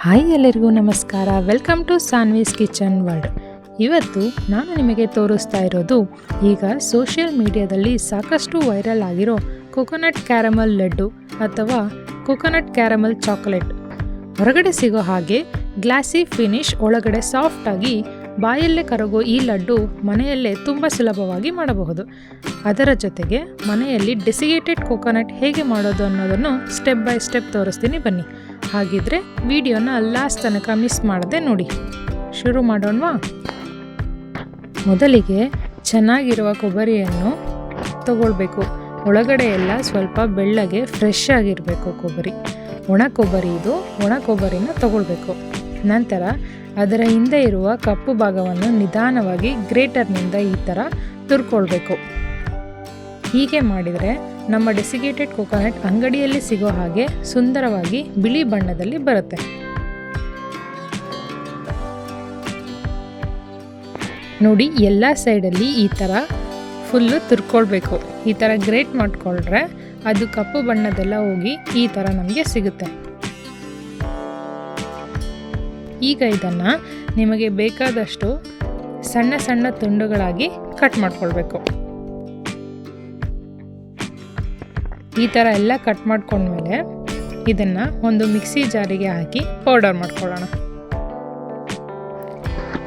Hi ಎಲ್ಲರಿಗೂ ನಮಸ್ಕಾರ. Welcome to Sanvi's kitchen world. ಇವತ್ತು ನಾನು ನಿಮಗೆ ತೋರಿಸ್ತಾ ಇರೋದು ಈಗ ಸೋಷಿಯಲ್ ಮೀಡಿಯಾದಲ್ಲಿ ಸಾಕಷ್ಟು ವೈರಲ್ ಆಗಿರೋ ಕೊಕೊನಟ್ ಕ್ಯಾರಮಲ್ ಲಡ್ಡು ಅಥವಾ ಕೊಕೊನಟ್ ಕ್ಯಾರಮಲ್ ಚಾಕೊಲೇಟ್. ಹೊರಗಡೆ ಸಿಗೋ ಹಾಗೆ ಗ್ಲಾಸಿ ಫಿನಿಶ್, ಒಳಗಡೆ ಸಾಫ್ಟಾಗಿ ಬಾಯಲ್ಲೇ ಕರಗೋ ಈ ಲಡ್ಡು ಮನೆಯಲ್ಲೇ ತುಂಬ ಸುಲಭವಾಗಿ ಮಾಡಬಹುದು. ಅದರ ಜೊತೆಗೆ ಮನೆಯಲ್ಲಿ ಡೆಸಿಗೇಟೆಡ್ ಕೊಕೊನಟ್ ಹೇಗೆ ಮಾಡೋದು ಅನ್ನೋದನ್ನು ಸ್ಟೆಪ್ ಬೈ ಸ್ಟೆಪ್ ತೋರಿಸ್ತೀನಿ, ಬನ್ನಿ. ಹಾಗಿದ್ರೆ ವಿಡಿಯೋನ ಲಾಸ್ಟ್ ತನಕ ಮಿಸ್ ಮಾಡದೆ ನೋಡಿ. ಶುರು ಮಾಡೋಣವಾ? ಮೊದಲಿಗೆ ಚೆನ್ನಾಗಿರುವ ಕೊಬ್ಬರಿಯನ್ನು ತಗೊಳ್ಬೇಕು. ಒಳಗಡೆ ಎಲ್ಲ ಸ್ವಲ್ಪ ಬೆಳ್ಳಗೆ ಫ್ರೆಶ್ ಆಗಿರಬೇಕು ಕೊಬ್ಬರಿ. ಒಣ ಕೊಬ್ಬರಿ ಇದು. ಒಣ ಕೊಬ್ಬರಿನ ತಗೊಳ್ಬೇಕು. ನಂತರ ಅದರ ಹಿಂದೆ ಇರುವ ಕಪ್ಪು ಭಾಗವನ್ನು ನಿಧಾನವಾಗಿ ಗ್ರೇಟರ್ನಿಂದ ಈ ಥರ ತುರ್ಕೊಳ್ಬೇಕು. ಹೀಗೆ ಮಾಡಿದರೆ ನಮ್ಮ ಡೆಸಿಗೇಟೆಡ್ ಕೊಕೊನಟ್ ಅಂಗಡಿಯಲ್ಲಿ ಸಿಗೋ ಹಾಗೆ ಸುಂದರವಾಗಿ ಬಿಳಿ ಬಣ್ಣದಲ್ಲಿ ಬರುತ್ತೆ. ನೋಡಿ, ಎಲ್ಲ ಸೈಡಲ್ಲಿ ಈ ಥರ ಫುಲ್ಲು ತುರ್ಕೊಳ್ಬೇಕು. ಈ ಥರ ಗ್ರೇಟ್ ಮಾಡಿಕೊಂಡ್ರೆ ಅದು ಕಪ್ಪು ಬಣ್ಣದೆಲ್ಲ ಹೋಗಿ ಈ ಥರ ನಮಗೆ ಸಿಗುತ್ತೆ. ಈಗ ಇದನ್ನು ನಿಮಗೆ ಬೇಕಾದಷ್ಟು ಸಣ್ಣ ಸಣ್ಣ ತುಂಡುಗಳಾಗಿ ಕಟ್ ಮಾಡ್ಕೊಳ್ಬೇಕು. ಈ ಥರ ಎಲ್ಲ ಕಟ್ ಮಾಡ್ಕೊಂಡ್ಮೇಲೆ ಇದನ್ನು ಒಂದು ಮಿಕ್ಸಿ ಜಾರಿಗೆ ಹಾಕಿ ಪೌಡರ್ ಮಾಡ್ಕೊಳ್ಳೋಣ.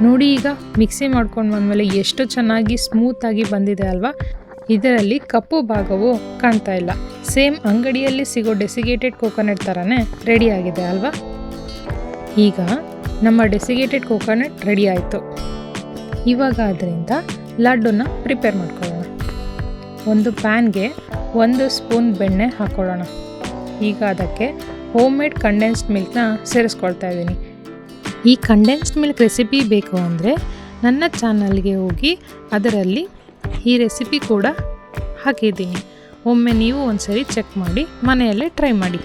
ನೋಡಿ, ಈಗ ಮಿಕ್ಸಿ ಮಾಡ್ಕೊಂಡು ಬಂದಮೇಲೆ ಎಷ್ಟು ಚೆನ್ನಾಗಿ ಸ್ಮೂತಾಗಿ ಬಂದಿದೆ ಅಲ್ವಾ? ಇದರಲ್ಲಿ ಕಪ್ಪು ಭಾಗವು ಕಾಣ್ತಾ ಇಲ್ಲ. ಸೇಮ್ ಅಂಗಡಿಯಲ್ಲಿ ಸಿಗೋ ಡೆಸಿಗೇಟೆಡ್ ಕೊಕೊನಟ್ ಥರನೇ ರೆಡಿಯಾಗಿದೆ ಅಲ್ವಾ? ಈಗ ನಮ್ಮ ಡೆಸಿಗೇಟೆಡ್ ಕೊಕೊನಟ್ ರೆಡಿ ಆಯಿತು. ಇವಾಗ ಅದರಿಂದ ಲಡ್ಡುನ ಪ್ರಿಪೇರ್ ಮಾಡ್ಕೊಳ್ಳೋಣ. ಒಂದು ಪ್ಯಾನ್ಗೆ 1 ಸ್ಪೂನ್ ಬೆಣ್ಣೆ ಹಾಕ್ಕೊಳ್ಳೋಣ. ಈಗ ಅದಕ್ಕೆ ಹೋಮ್ ಮೇಡ್ ಕಂಡೆನ್ಸ್ಡ್ ಮಿಲ್ಕ್ನ ಸೇರಿಸ್ಕೊಳ್ತಾ ಇದ್ದೀನಿ. ಈ ಕಂಡೆನ್ಸ್ಡ್ ಮಿಲ್ಕ್ ರೆಸಿಪಿ ಬೇಕು ಅಂದರೆ ನನ್ನ ಚಾನಲ್ಗೆ ಹೋಗಿ ಅದರಲ್ಲಿ ಈ ರೆಸಿಪಿ ಕೂಡ ಹಾಕಿದ್ದೀನಿ. ಒಮ್ಮೆ ನೀವು ಒಂದ್ಸರಿ ಚೆಕ್ ಮಾಡಿ ಮನೆಯಲ್ಲೇ ಟ್ರೈ ಮಾಡಿ.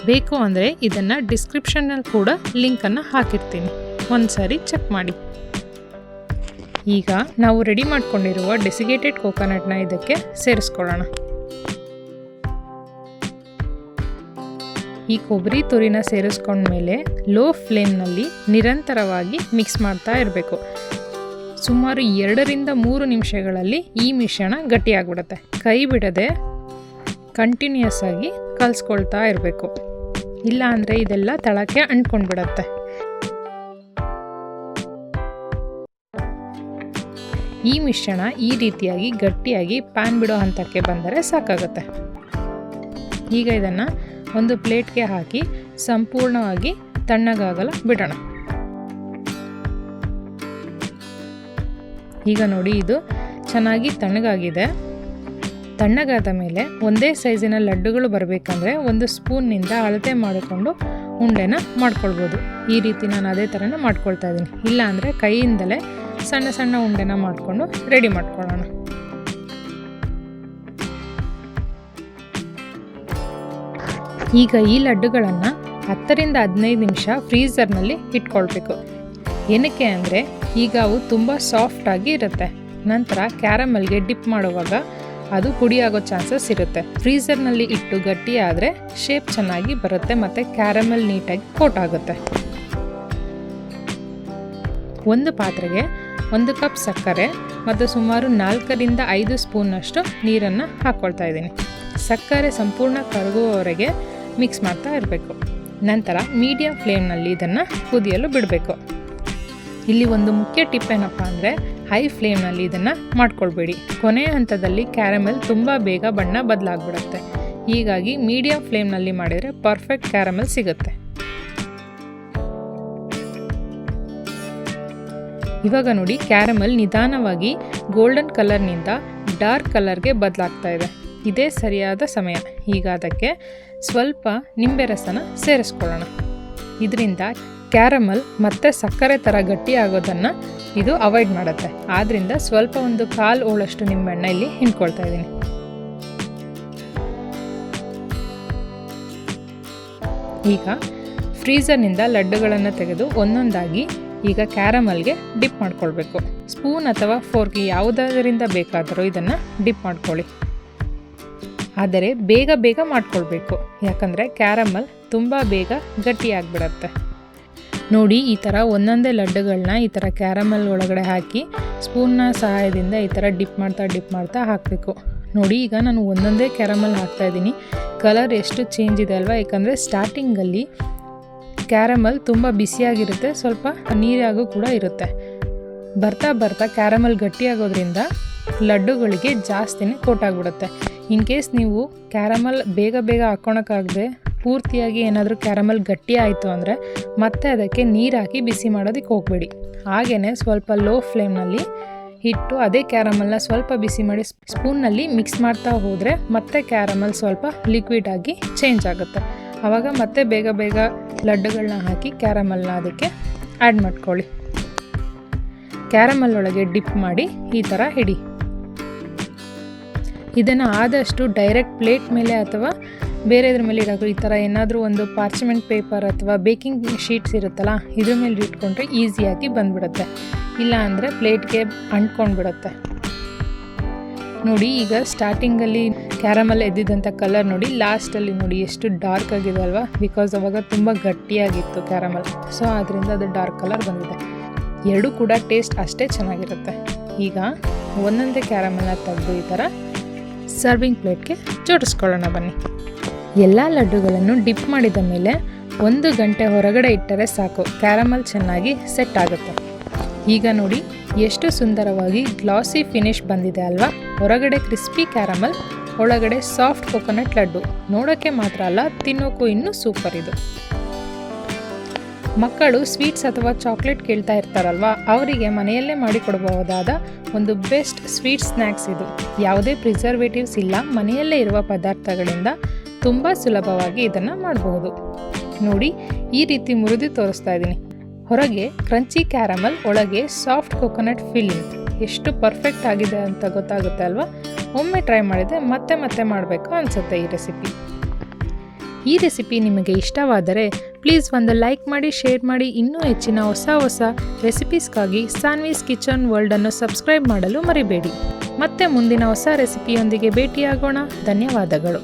ಬೇಕು ಅಂದರೆ ಇದನ್ನು ಡಿಸ್ಕ್ರಿಪ್ಷನ್ನಲ್ಲಿ ಕೂಡ ಲಿಂಕನ್ನು ಹಾಕಿರ್ತೀನಿ, ಒಂದ್ಸರಿ ಚೆಕ್ ಮಾಡಿ. ಈಗ ನಾವು ರೆಡಿ ಮಾಡ್ಕೊಂಡಿರುವ ಡೆಸಿಗೇಟೆಡ್ ಕೊಕೊನಟ್ನ ಇದಕ್ಕೆ ಸೇರಿಸ್ಕೊಳ್ಳೋಣ. ಈ ಕೊಬ್ಬರಿ ತುರಿನ ಸೇರಿಸ್ಕೊಂಡ್ಮೇಲೆ ಲೋ ಫ್ಲೇಮ್ನಲ್ಲಿ ನಿರಂತರವಾಗಿ ಮಿಕ್ಸ್ ಮಾಡ್ತಾ ಇರಬೇಕು. ಸುಮಾರು 2-3 ನಿಮಿಷಗಳಲ್ಲಿ ಈ ಮಿಶ್ರಣ ಗಟ್ಟಿಯಾಗ್ಬಿಡುತ್ತೆ. ಕೈ ಬಿಡದೆ ಕಂಟಿನ್ಯೂಸ್ ಆಗಿ ಕಲಿಸ್ಕೊಳ್ತಾ ಇರಬೇಕು, ಇಲ್ಲ ಅಂದರೆ ಇದೆಲ್ಲ ತಳಕ್ಕೆ ಅಂಟ್ಕೊಂಡ್ಬಿಡತ್ತೆ. ಈ ಮಿಶ್ರಣ ಈ ರೀತಿಯಾಗಿ ಗಟ್ಟಿಯಾಗಿ ಪ್ಯಾನ್ ಬಿಡೋ ಹಂತಕ್ಕೆ ಬಂದರೆ ಸಾಕಾಗುತ್ತೆ. ಈಗ ಇದನ್ನು ಒಂದು ಪ್ಲೇಟ್ಗೆ ಹಾಕಿ ಸಂಪೂರ್ಣವಾಗಿ ತಣ್ಣಗಾಗಲು ಬಿಡೋಣ. ಈಗ ನೋಡಿ, ಇದು ಚೆನ್ನಾಗಿ ತಣ್ಣಗಾಗಿದೆ. ತಣ್ಣಗಾದ ಮೇಲೆ ಒಂದೇ ಸೈಜಿನ ಲಡ್ಡುಗಳು ಬರಬೇಕಂದ್ರೆ 1 ಸ್ಪೂನ್ನಿಂದ ಅಳತೆ ಮಾಡಿಕೊಂಡು ಉಂಡೆನ ಮಾಡ್ಕೊಳ್ಬೋದು. ಈ ರೀತಿ ನಾನು ಅದೇ ಥರನ ಮಾಡ್ಕೊಳ್ತಾ ಇದ್ದೀನಿ. ಇಲ್ಲ ಅಂದರೆ ಕೈಯಿಂದಲೇ ಸಣ್ಣ ಸಣ್ಣ ಉಂಡೆನ ಮಾಡಿಕೊಂಡು ರೆಡಿ ಮಾಡ್ಕೊಳ್ಳೋಣ. ಈಗ ಈ ಲಡ್ಡುಗಳನ್ನು 10-15 ನಿಮಿಷ ಫ್ರೀಝರ್ನಲ್ಲಿ ಇಟ್ಕೊಳ್ಬೇಕು. ಏನಕ್ಕೆ ಅಂದರೆ ಈಗ ಅವು ತುಂಬ ಸಾಫ್ಟಾಗಿ ಇರುತ್ತೆ. ನಂತರ ಕ್ಯಾರಮಲ್ಗೆ ಡಿಪ್ ಮಾಡುವಾಗ ಅದು ಪುಡಿಯಾಗೋ ಚಾನ್ಸಸ್ ಇರುತ್ತೆ. ಫ್ರೀಝರ್ನಲ್ಲಿ ಇಟ್ಟು ಗಟ್ಟಿ ಆದರೆ ಶೇಪ್ ಚೆನ್ನಾಗಿ ಬರುತ್ತೆ ಮತ್ತು ಕ್ಯಾರಮಲ್ ನೀಟಾಗಿ ಕೋಟ್ ಆಗುತ್ತೆ. ಒಂದು ಪಾತ್ರೆಗೆ 1 ಕಪ್ ಸಕ್ಕರೆ ಮತ್ತು ಸುಮಾರು 4-5 ಸ್ಪೂನ್ನಷ್ಟು ನೀರನ್ನು ಹಾಕ್ಕೊಳ್ತಾ ಇದ್ದೀನಿ. ಸಕ್ಕರೆ ಸಂಪೂರ್ಣ ಕರಗುವವರೆಗೆ ಮಿಕ್ಸ್ ಮಾಡ್ತಾ ಇರಬೇಕು. ನಂತರ ಮೀಡಿಯಂ ಫ್ಲೇಮ್ನಲ್ಲಿ ಇದನ್ನು ಕುದಿಯಲು ಬಿಡಬೇಕು. ಇಲ್ಲಿ ಒಂದು ಮುಖ್ಯ ಟಿಪ್ ಏನಪ್ಪ ಅಂದರೆ ಹೈ ಫ್ಲೇಮ್ನಲ್ಲಿ ಇದನ್ನು ಮಾಡ್ಕೊಳ್ಬೇಡಿ. ಕೊನೆಯ ಹಂತದಲ್ಲಿ ಕ್ಯಾರಮೆಲ್ ತುಂಬ ಬೇಗ ಬಣ್ಣ ಬದಲಾಗ್ಬಿಡುತ್ತೆ. ಹೀಗಾಗಿ ಮೀಡಿಯಂ ಫ್ಲೇಮ್ನಲ್ಲಿ ಮಾಡಿದರೆ ಪರ್ಫೆಕ್ಟ್ ಕ್ಯಾರಮೆಲ್ ಸಿಗುತ್ತೆ. ಇವಾಗ ನೋಡಿ, ಕ್ಯಾರಮೆಲ್ ನಿಧಾನವಾಗಿ ಗೋಲ್ಡನ್ ಕಲರ್ನಿಂದ ಡಾರ್ಕ್ ಕಲರ್ಗೆ ಬದಲಾಗ್ತಾ ಇದೆ. ಇದೇ ಸರಿಯಾದ ಸಮಯ. ಈಗ ಅದಕ್ಕೆ ಸ್ವಲ್ಪ ನಿಂಬೆ ರಸನ ಸೇರಿಸ್ಕೊಳ್ಳೋಣ. ಇದರಿಂದ ಕ್ಯಾರಮಲ್ ಮತ್ತು ಸಕ್ಕರೆ ಥರ ಗಟ್ಟಿ ಆಗೋದನ್ನು ಇದು ಅವಾಯ್ಡ್ ಮಾಡುತ್ತೆ. ಆದ್ದರಿಂದ ಸ್ವಲ್ಪ ಒಂದು 1/4 ಹೋಳಷ್ಟು ನಿಂಬೆಹಣ್ಣ ಇಲ್ಲಿ ಹಿಂಡ್ಕೊಳ್ತಾ ಇದ್ದೀನಿ. ಈಗ ಫ್ರೀಝರ್ನಿಂದ ಲಡ್ಡುಗಳನ್ನು ತೆಗೆದು ಒಂದೊಂದಾಗಿ ಈಗ ಕ್ಯಾರಮಲ್ಗೆ ಡಿಪ್ ಮಾಡ್ಕೊಳ್ಬೇಕು. ಸ್ಪೂನ್ ಅಥವಾ ಫೋರ್ಕ್ ಯಾವುದರಿಂದ ಬೇಕಾದರೂ ಇದನ್ನು ಡಿಪ್ ಮಾಡ್ಕೊಳ್ಳಿ. ಆದರೆ ಬೇಗ ಬೇಗ ಮಾಡ್ಕೊಳ್ಬೇಕು, ಯಾಕಂದರೆ ಕ್ಯಾರಮಲ್ ತುಂಬ ಬೇಗ ಗಟ್ಟಿಯಾಗಿಬಿಡತ್ತೆ. ನೋಡಿ ಈ ಥರ ಒಂದೊಂದೇ ಲಡ್ಡುಗಳನ್ನ ಈ ಥರ ಕ್ಯಾರಮಲ್ ಒಳಗಡೆ ಹಾಕಿ ಸ್ಪೂನ್ನ ಸಹಾಯದಿಂದ ಈ ಥರ ಡಿಪ್ ಮಾಡ್ತಾ ಹಾಕಬೇಕು. ನೋಡಿ ಈಗ ನಾನು ಒಂದೊಂದೇ ಕ್ಯಾರಮಲ್ ಹಾಕ್ತಾಯಿದ್ದೀನಿ. ಕಲರ್ ಎಷ್ಟು ಚೇಂಜ್ ಇದೆ ಅಲ್ವಾ, ಯಾಕಂದರೆ ಸ್ಟಾರ್ಟಿಂಗಲ್ಲಿ ಕ್ಯಾರಮಲ್ ತುಂಬ ಬಿಸಿಯಾಗಿರುತ್ತೆ, ಸ್ವಲ್ಪ ನೀರಾಗೂ ಕೂಡ ಇರುತ್ತೆ. ಬರ್ತಾ ಕ್ಯಾರಮಲ್ ಗಟ್ಟಿಯಾಗೋದ್ರಿಂದ ಲಡ್ಡುಗಳಿಗೆ ಜಾಸ್ತಿನೇ ಕೋಟಾಗ್ಬಿಡುತ್ತೆ. ಇನ್ ಕೇಸ್ ನೀವು ಕ್ಯಾರಮಲ್ ಬೇಗ ಹಾಕ್ಕೊಳಕ್ಕಾಗದೆ ಪೂರ್ತಿಯಾಗಿ ಏನಾದರೂ ಕ್ಯಾರಮಲ್ ಗಟ್ಟಿ ಆಯಿತು ಅಂದರೆ ಮತ್ತೆ ಅದಕ್ಕೆ ನೀರು ಹಾಕಿ ಬಿಸಿ ಮಾಡೋದಕ್ಕೆ ಹೋಗಬೇಡಿ. ಹಾಗೆಯೇ ಸ್ವಲ್ಪ ಲೋ ಫ್ಲೇಮ್ನಲ್ಲಿ ಇಟ್ಟು ಅದೇ ಕ್ಯಾರಮಲ್ನ ಸ್ವಲ್ಪ ಬಿಸಿ ಮಾಡಿ ಸ್ಪೂನ್ನಲ್ಲಿ ಮಿಕ್ಸ್ ಮಾಡ್ತಾ ಹೋದರೆ ಮತ್ತೆ ಕ್ಯಾರಮಲ್ ಸ್ವಲ್ಪ ಲಿಕ್ವಿಡ್ ಆಗಿ ಚೇಂಜ್ ಆಗುತ್ತೆ. ಆವಾಗ ಮತ್ತೆ ಬೇಗ ಲಡ್ಡುಗಳನ್ನ ಹಾಕಿ ಕ್ಯಾರಮಲ್ನ ಅದಕ್ಕೆ ಆ್ಯಡ್ ಮಾಡ್ಕೊಳ್ಳಿ. ಕ್ಯಾರಮಲ್ ಒಳಗೆ ಡಿಪ್ ಮಾಡಿ ಈ ಥರ ಹಿಡಿ. ಇದನ್ನು ಆದಷ್ಟು ಡೈರೆಕ್ಟ್ ಪ್ಲೇಟ್ ಮೇಲೆ ಅಥವಾ ಬೇರೆದ್ರ ಮೇಲೆ ಇಡೋದು. ಈ ಥರ ಏನಾದರೂ ಒಂದು ಪಾರ್ಚ್ಮೆಂಟ್ ಪೇಪರ್ ಅಥವಾ ಬೇಕಿಂಗ್ ಶೀಟ್ಸ್ ಇರುತ್ತಲ್ಲ, ಇದ್ರ ಮೇಲೆ ಇಟ್ಕೊಂಡ್ರೆ ಈಸಿಯಾಗಿ ಬಂದ್ಬಿಡುತ್ತೆ. ಇಲ್ಲ ಅಂದರೆ ಪ್ಲೇಟ್ಗೆ ಅಂಟ್ಕೊಂಡ್ಬಿಡುತ್ತೆ. ನೋಡಿ ಈಗ ಸ್ಟಾರ್ಟಿಂಗಲ್ಲಿ ಕ್ಯಾರಮಲ್ ಎದ್ದಿದ್ದಂಥ ಕಲರ್ ನೋಡಿ, ಲಾಸ್ಟಲ್ಲಿ ನೋಡಿ ಎಷ್ಟು ಡಾರ್ಕ್ ಆಗಿದೆ ಅಲ್ವಾ, ಬಿಕಾಸ್ ಅವಾಗ ತುಂಬ ಗಟ್ಟಿಯಾಗಿತ್ತು ಕ್ಯಾರಮಲ್. ಸೊ ಅದರಿಂದ ಅದು ಡಾರ್ಕ್ ಕಲರ್ ಬಂದಿದೆ. ಎರಡೂ ಕೂಡ ಟೇಸ್ಟ್ ಅಷ್ಟೇ ಚೆನ್ನಾಗಿರುತ್ತೆ. ಈಗ ಒಂದೊಂದೇ ಕ್ಯಾರಮಲ್ನ ತೆಗೆದು ಈ ಥರ ಸರ್ವಿಂಗ್ ಪ್ಲೇಟ್ಗೆ ಜೋಡಿಸ್ಕೊಳ್ಳೋಣ ಬನ್ನಿ. ಎಲ್ಲ ಲಡ್ಡುಗಳನ್ನು ಡಿಪ್ ಮಾಡಿದ ಮೇಲೆ 1 ಗಂಟೆ ಹೊರಗಡೆ ಇಟ್ಟರೆ ಸಾಕು, ಕ್ಯಾರಮಲ್ ಚೆನ್ನಾಗಿ ಸೆಟ್ ಆಗುತ್ತೆ. ಈಗ ನೋಡಿ ಎಷ್ಟು ಸುಂದರವಾಗಿ ಗ್ಲಾಸಿ ಫಿನಿಶ್ ಬಂದಿದೆ ಅಲ್ವಾ. ಹೊರಗಡೆ ಕ್ರಿಸ್ಪಿ ಕ್ಯಾರಮಲ್, ಒಳಗಡೆ ಸಾಫ್ಟ್ ಕೊಕೊನಟ್ ಲಡ್ಡು. ನೋಡೋಕ್ಕೆ ಮಾತ್ರ ಅಲ್ಲ, ತಿನ್ನೋಕ್ಕೂ ಇನ್ನೂ ಸೂಪರ್ ಇದು. ಮಕ್ಕಳು ಸ್ವೀಟ್ಸ್ ಅಥವಾ ಚಾಕ್ಲೇಟ್ ಕೇಳ್ತಾ ಇರ್ತಾರಲ್ವ, ಅವರಿಗೆ ಮನೆಯಲ್ಲೇ ಮಾಡಿಕೊಡಬಹುದಾದ ಒಂದು ಬೆಸ್ಟ್ ಸ್ವೀಟ್ ಸ್ನ್ಯಾಕ್ಸ್ ಇದು. ಯಾವುದೇ ಪ್ರಿಸರ್ವೇಟಿವ್ಸ್ ಇಲ್ಲ, ಮನೆಯಲ್ಲೇ ಇರುವ ಪದಾರ್ಥಗಳಿಂದ ತುಂಬ ಸುಲಭವಾಗಿ ಇದನ್ನು ಮಾಡಬಹುದು. ನೋಡಿ ಈ ರೀತಿ ಮುರಿದು ತೋರಿಸ್ತಾ ಇದ್ದೀನಿ. ಹೊರಗೆ ಕ್ರಂಚಿ ಕ್ಯಾರಮಲ್, ಒಳಗೆ ಸಾಫ್ಟ್ ಕೊಕೊನಟ್ ಫಿಲ್ಲಿಂಗ್. ಎಷ್ಟು ಪರ್ಫೆಕ್ಟ್ ಆಗಿದೆ ಅಂತ ಗೊತ್ತಾಗುತ್ತೆ ಅಲ್ವಾ. ಒಮ್ಮೆ ಟ್ರೈ ಮಾಡಿದರೆ ಮತ್ತೆ ಮಾಡಬೇಕು ಅನಿಸುತ್ತೆ ಈ ರೆಸಿಪಿ ನಿಮಗೆ ಇಷ್ಟವಾದರೆ ಪ್ಲೀಸ್ ಒಂದು ಲೈಕ್ ಮಾಡಿ, ಶೇರ್ ಮಾಡಿ. ಇನ್ನೂ ಹೆಚ್ಚಿನ ಹೊಸ ರೆಸಿಪೀಸ್ಗಾಗಿ ಸಾನ್ವೀಸ್ ಕಿಚನ್ ವರ್ಲ್ಡನ್ನು ಸಬ್ಸ್ಕ್ರೈಬ್ ಮಾಡಲು ಮರಿಬೇಡಿ. ಮತ್ತೆ ಮುಂದಿನ ಹೊಸ ರೆಸಿಪಿಯೊಂದಿಗೆ ಭೇಟಿಯಾಗೋಣ. ಧನ್ಯವಾದಗಳು.